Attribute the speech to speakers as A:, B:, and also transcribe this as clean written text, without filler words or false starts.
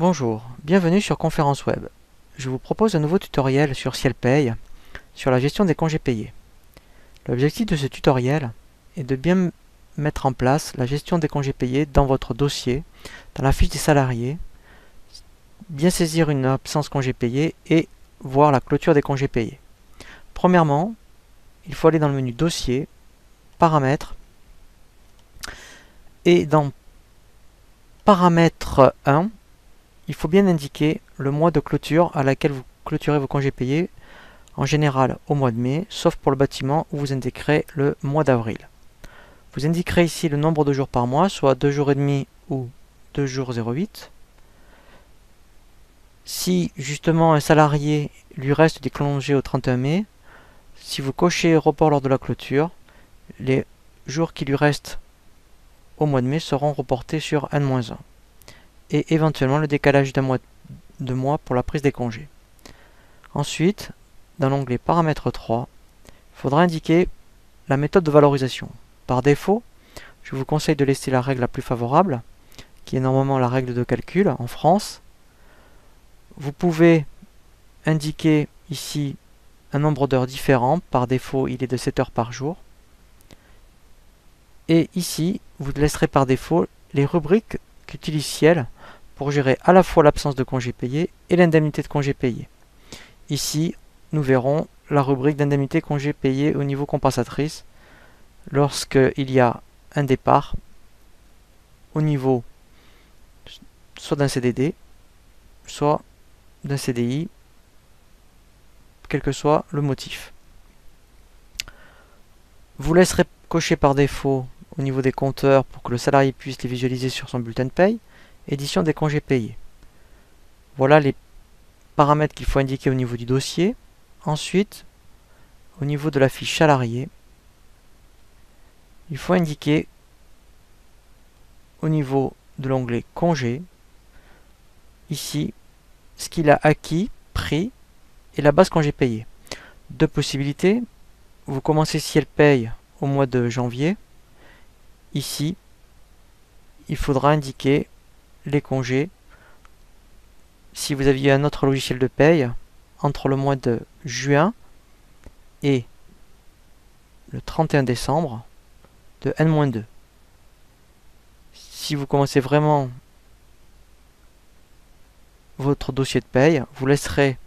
A: Bonjour, bienvenue sur Conférence Web. Je vous propose un nouveau tutoriel sur Cielpaye, sur la gestion des congés payés. L'objectif de ce tutoriel est de bien mettre en place la gestion des congés payés dans votre dossier, dans la fiche des salariés, bien saisir une absence congé payé et voir la clôture des congés payés. Premièrement, il faut aller dans le menu Dossier, Paramètres, et dans Paramètres 1, il faut bien indiquer le mois de clôture à laquelle vous clôturez vos congés payés, en général au mois de mai, sauf pour le bâtiment où vous indiquerez le mois d'avril. Vous indiquerez ici le nombre de jours par mois, soit 2 jours et demi ou 2 jours 0,8. Si justement un salarié lui reste des congés au 31 mai, si vous cochez report lors de la clôture, les jours qui lui restent au mois de mai seront reportés sur N-1 et éventuellement le décalage de mois pour la prise des congés. Ensuite, dans l'onglet Paramètres 3, il faudra indiquer la méthode de valorisation. Par défaut, je vous conseille de laisser la règle la plus favorable, qui est normalement la règle de calcul en France. Vous pouvez indiquer ici un nombre d'heures différent. Par défaut, il est de 7 heures par jour. Et ici, vous laisserez par défaut les rubriques qu'utilise Ciel pour gérer à la fois l'absence de congés payés et l'indemnité de congés payés. Ici, nous verrons la rubrique d'indemnité congés payés au niveau compensatrice lorsqu'il y a un départ au niveau soit d'un CDD, soit d'un CDI, quel que soit le motif. Vous laisserez cocher par défaut au niveau des compteurs pour que le salarié puisse les visualiser sur son bulletin de paye, édition des congés payés. Voilà les paramètres qu'il faut indiquer au niveau du dossier. Ensuite, au niveau de la fiche salarié, il faut indiquer au niveau de l'onglet congés, ici, ce qu'il a acquis, pris, et la base congés payés. Deux possibilités. Vous commencez Cielpaye au mois de janvier. Ici, il faudra indiquer les congés. Si vous aviez un autre logiciel de paye, entre le mois de juin et le 31 décembre de N-2. Si vous commencez vraiment votre dossier de paye, vous laisserez